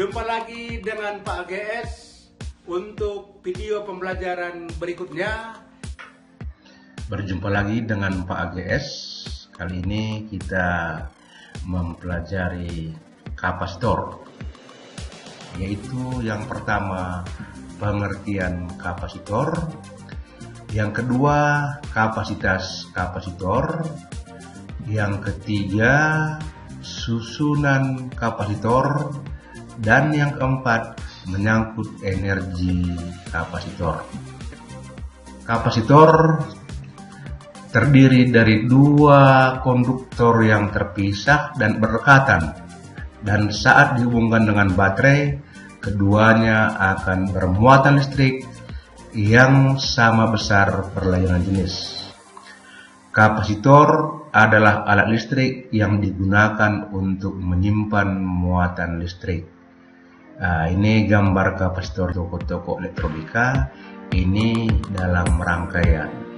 Jumpa lagi dengan Pak AGS untuk video pembelajaran berikutnya. Berjumpa lagi dengan Pak AGS. Kali ini kita mempelajari kapasitor, yaitu yang pertama pengertian kapasitor, yang kedua kapasitas kapasitor, yang ketiga susunan kapasitor, dan yang keempat menyangkut energi kapasitor. Kapasitor terdiri dari dua konduktor yang terpisah dan berdekatan, dan saat dihubungkan dengan baterai, keduanya akan bermuatan listrik yang sama besar perlawanan jenis. Kapasitor adalah alat listrik yang digunakan untuk menyimpan muatan listrik. Ini gambar kapasitor toko-toko elektronika. Ini dalam rangkaian.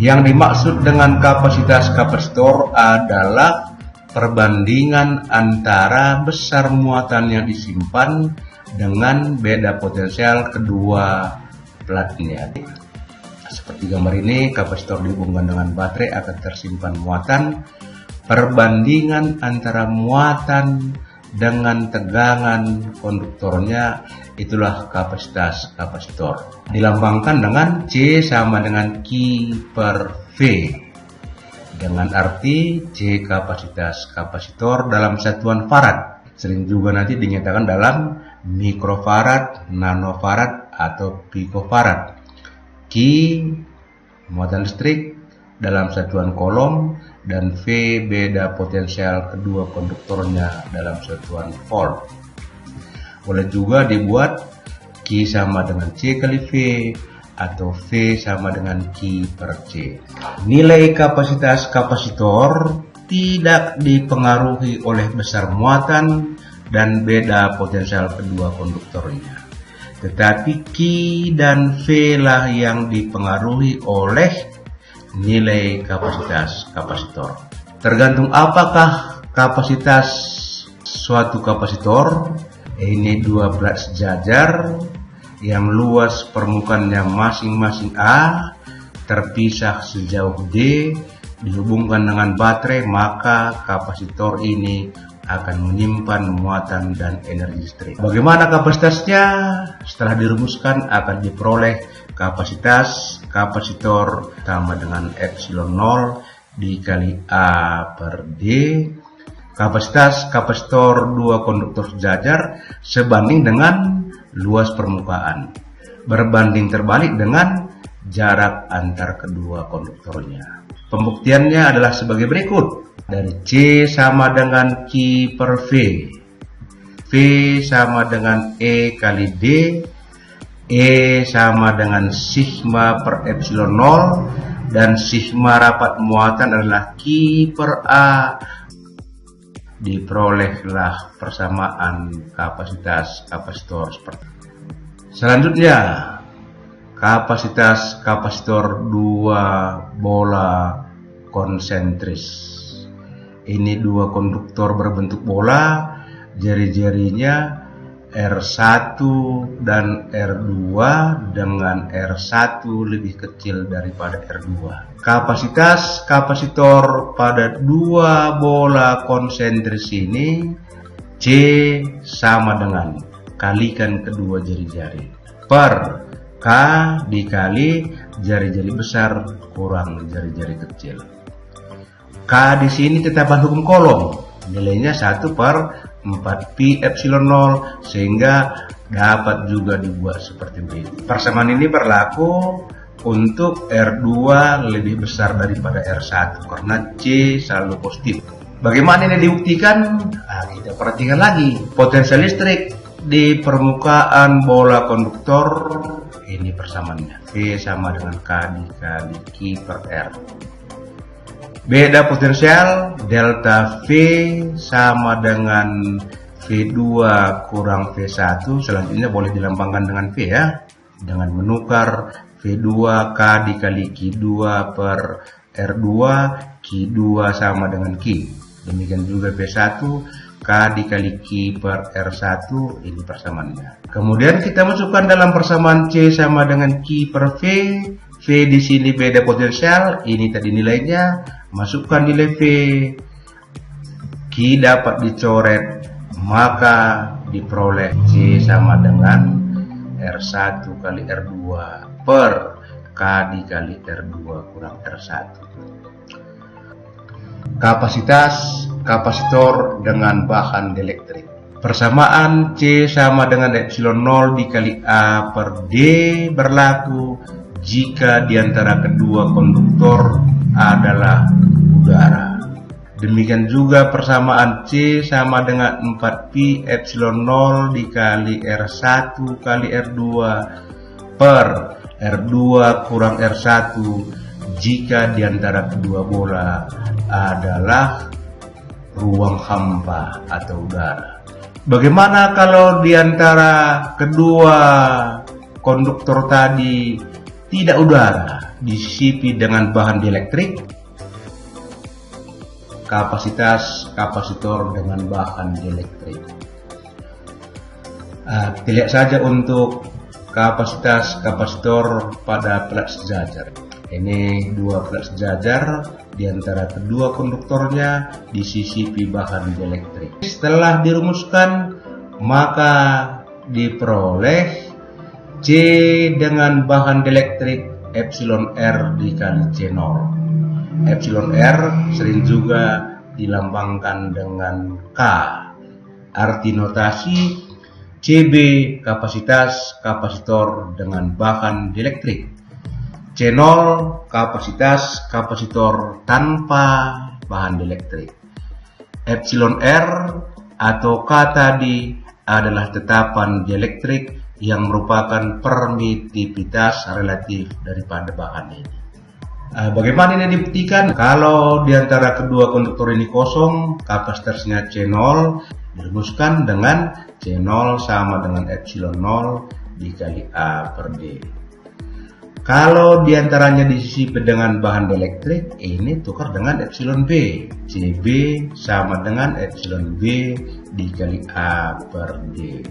Yang dimaksud dengan kapasitas kapasitor adalah perbandingan antara besar muatan yang disimpan dengan beda potensial kedua platnya. Seperti gambar ini, kapasitor dihubungkan dengan baterai akan tersimpan muatan. Perbandingan antara muatan dengan tegangan konduktornya, itulah kapasitas kapasitor. Dilambangkan dengan C sama dengan Q per V, dengan arti C kapasitas kapasitor dalam satuan farad. Sering juga nanti dinyatakan dalam mikrofarad, nanofarad, atau picofarad. Q muatan listrik dalam satuan kolom, dan V beda potensial kedua konduktornya dalam satuan volt. Boleh juga dibuat Q sama dengan C kali V, atau V sama dengan Q per C. Nilai kapasitas kapasitor tidak dipengaruhi oleh besar muatan dan beda potensial kedua konduktornya, tetapi Q dan V lah yang dipengaruhi oleh nilai kapasitas kapasitor. Tergantung apakah kapasitas suatu kapasitor. Ini dua plat sejajar yang luas permukaannya masing-masing A, terpisah sejauh D, dihubungkan dengan baterai, maka kapasitor ini akan menyimpan muatan dan energi listrik. Bagaimana kapasitasnya? Setelah dirumuskan akan diperoleh kapasitas kapasitor sama dengan epsilon 0 dikali A per D. Kapasitas kapasitor dua konduktor sejajar sebanding dengan luas permukaan, berbanding terbalik dengan jarak antar kedua konduktornya. Pembuktiannya adalah sebagai berikut. Dari C sama dengan Q per V, V sama dengan E kali D, E sama dengan sigma per epsilon 0, dan sigma rapat muatan adalah Q per A diperolehlah persamaan kapasitas kapasitor seperti ini. Selanjutnya, kapasitas kapasitor dua bola konsentris. Ini dua konduktor berbentuk bola, jari-jarinya R1 dan R2 dengan R1 lebih kecil daripada R2. Kapasitas kapasitor pada dua bola konsentris ini C sama dengan kalikan kedua jari-jari per K dikali jari-jari besar kurang jari-jari kecil. K di sini tetapan hukum kolom, nilainya 1 per 4pi epsilon 0, sehingga dapat juga dibuat seperti ini. Persamaan ini berlaku untuk R2 lebih besar daripada R1 karena C selalu positif. Bagaimana ini dibuktikan? Kita perhatikan lagi. Potensial listrik di permukaan bola konduktor ini persamaannya. V sama dengan K dikali Q per R. Beda potensial, delta V sama dengan V2 kurang V1. Selanjutnya boleh dilambangkan dengan V ya, dengan menukar V2 K dikali Q2 per R2, Q2 sama dengan Q. Demikian juga V1 K dikali Q per R1, ini persamaannya. Kemudian kita masukkan dalam persamaan C sama dengan Q per V. V di sini beda potensial, ini tadi nilainya, masukkan nilai V, Q dapat dicoret, maka diperoleh C sama dengan R1 kali R2 per K dikali R2 kurang R1. Kapasitas kapasitor dengan bahan dieelektrik. Persamaan C sama dengan epsilon 0 dikali A per D berlaku jika di antara kedua konduktor adalah udara. Demikian juga persamaan C sama dengan 4pi epsilon 0 dikali R1 kali R2 per R2 kurang R1 jika di antara kedua bola adalah ruang hampa atau udara. Bagaimana kalau di antara kedua konduktor tadi tidak udara, disisipi dengan bahan dieelektrik? Kapasitas kapasitor dengan bahan dieelektrik. Kita lihat saja untuk kapasitas kapasitor pada plat sejajar. Ini dua plat sejajar, di antara kedua konduktornya disisipi bahan dieelektrik. Setelah dirumuskan, maka diperoleh C dengan bahan dieelektrik epsilon R dikali C0. Epsilon R sering juga dilambangkan dengan K. Arti notasi CB kapasitas kapasitor dengan bahan dieelektrik. C0 kapasitas kapasitor tanpa bahan dieelektrik. Epsilon R atau K tadi adalah tetapan dieelektrik yang merupakan permitivitas relatif daripada bahan ini. Bagaimana ini dibuktikan? Kalau di antara kedua konduktor ini kosong, kapasitasnya C0 dirumuskan dengan C0 sama dengan epsilon 0 dikali A per D. Kalau di antaranya disisipi dengan bahan dieelektrik, ini tukar dengan epsilon B. CB sama dengan epsilon B dikali A per D.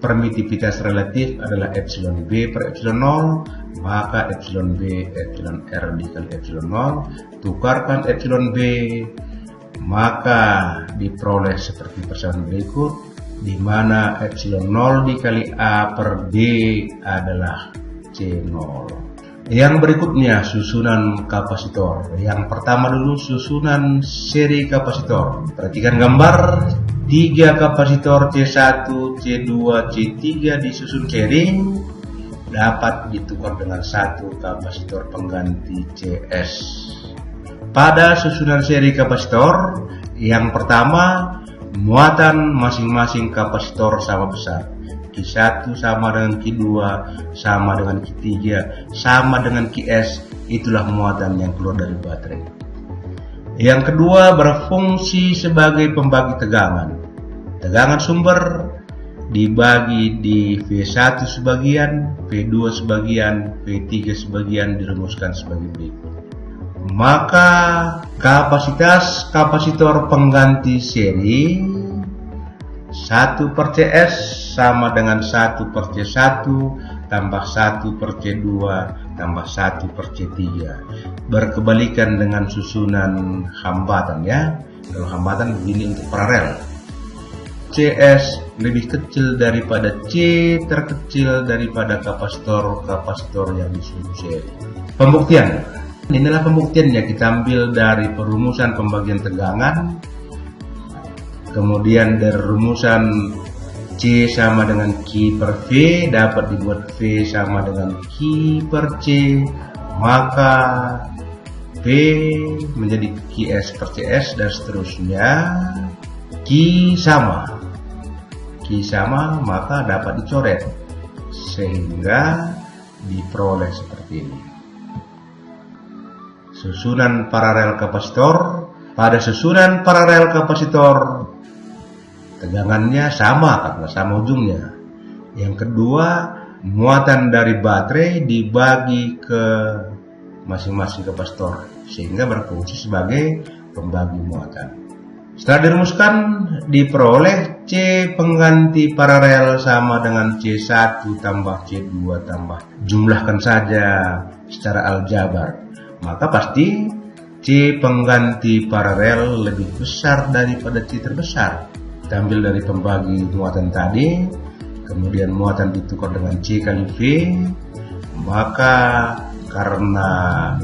Permitivitas relatif adalah epsilon B per epsilon 0, maka epsilon B epsilon R dikali epsilon 0, tukarkan epsilon B, maka diperoleh seperti persamaan berikut, di mana epsilon 0 dikali A per D adalah C0. Yang berikutnya susunan kapasitor. Yang pertama dulu susunan seri kapasitor. Perhatikan gambar. 3 kapasitor C1, C2, C3 disusun seri dapat ditukar dengan 1 kapasitor pengganti CS. Pada susunan seri kapasitor, yang pertama muatan masing-masing kapasitor sama besar. Q1 sama dengan Q2 sama dengan Q3 sama dengan Qs, itulah muatan yang keluar dari baterai. Yang kedua, berfungsi sebagai pembagi tegangan. Tegangan sumber dibagi di V1 sebagian, V2 sebagian, V3 sebagian, dirumuskan sebagai berikut. Maka kapasitas kapasitor pengganti seri 1/CS sama dengan 1/C1 tambah 1/C2 tambah 1/C3. Berkebalikan dengan susunan hambatan ya. Kalau hambatan begini untuk paralel. CS lebih kecil daripada C terkecil daripada kapasitor yang disusun seri. Pembuktian. Inilah pembuktiannya, kita ambil dari perumusan pembagian tegangan. Kemudian dari rumusan C sama dengan Q per V dapat dibuat V sama dengan Q per C, maka V menjadi QS per CS dan seterusnya. Q sama maka dapat dicoret sehingga diperoleh seperti ini. Susunan paralel kapasitor. Pada susunan paralel kapasitor tegangannya sama karena sama ujungnya. Yang kedua, muatan dari baterai dibagi ke masing-masing kapasitor sehingga berfungsi sebagai pembagi muatan. Setelah dirumuskan, diperoleh C pengganti paralel sama dengan C1 tambah C2 tambah, jumlahkan saja secara aljabar, maka pasti C pengganti paralel lebih besar daripada C terbesar. Kita ambil dari pembagi muatan tadi, kemudian muatan ditukar dengan C kali V, maka karena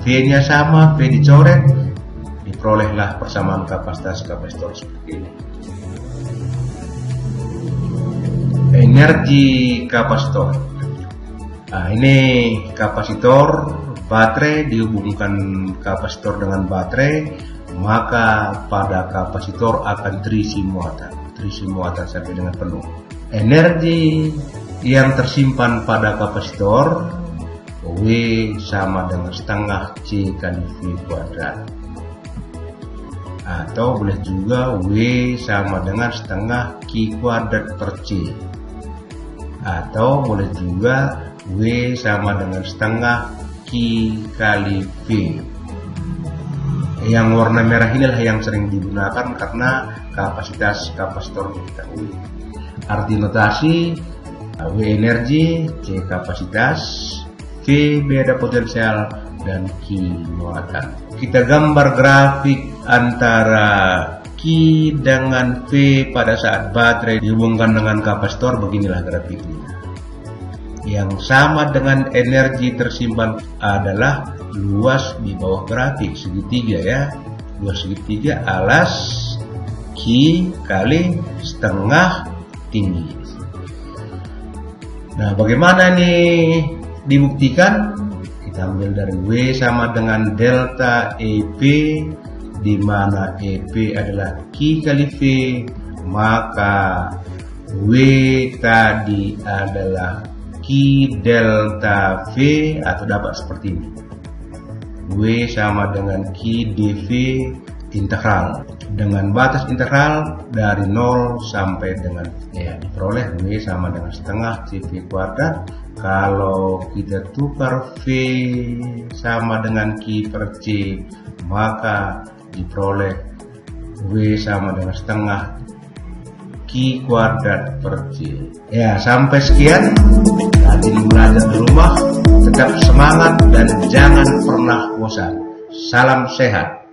V-nya sama, V dicoret, diperolehlah persamaan kapasitas kapasitor seperti ini. Energi kapasitor. Nah, ini kapasitor baterai, dihubungkan kapasitor dengan baterai, maka pada kapasitor akan terisi muatan sampai dengan penuh. Energi yang tersimpan pada kapasitor W sama dengan setengah C kali V kuadrat, atau boleh juga W sama dengan setengah Q kuadrat per C, atau boleh juga W sama dengan setengah Q kali V. Yang warna merah inilah yang sering digunakan karena kapasitas kapasitor diketahui. Arti notasi W energi, C kapasitas, V beda potensial, dan Q muatan. Kita gambar grafik antara Q dengan V pada saat baterai dihubungkan dengan kapasitor. Beginilah grafiknya. Yang sama dengan energi tersimpan adalah luas di bawah grafik, segitiga ya. Luas segitiga alas Q kali setengah tinggi. Nah, bagaimana nih dibuktikan? Kita ambil dari W sama dengan delta EP, di mana EP adalah Q kali V, maka W tadi adalah Q delta V, atau dapat seperti ini. W sama dengan Q dV integral dengan batas integral dari 0 sampai dengan diperoleh W sama dengan setengah CV kuadrat. Kalau kita tukar V sama dengan Q per C, maka diperoleh W sama dengan setengah Q kuadrat per C. Ya, sampai sekian. Rajin belajar di rumah, tetap semangat dan jangan pernah bosan. Salam sehat.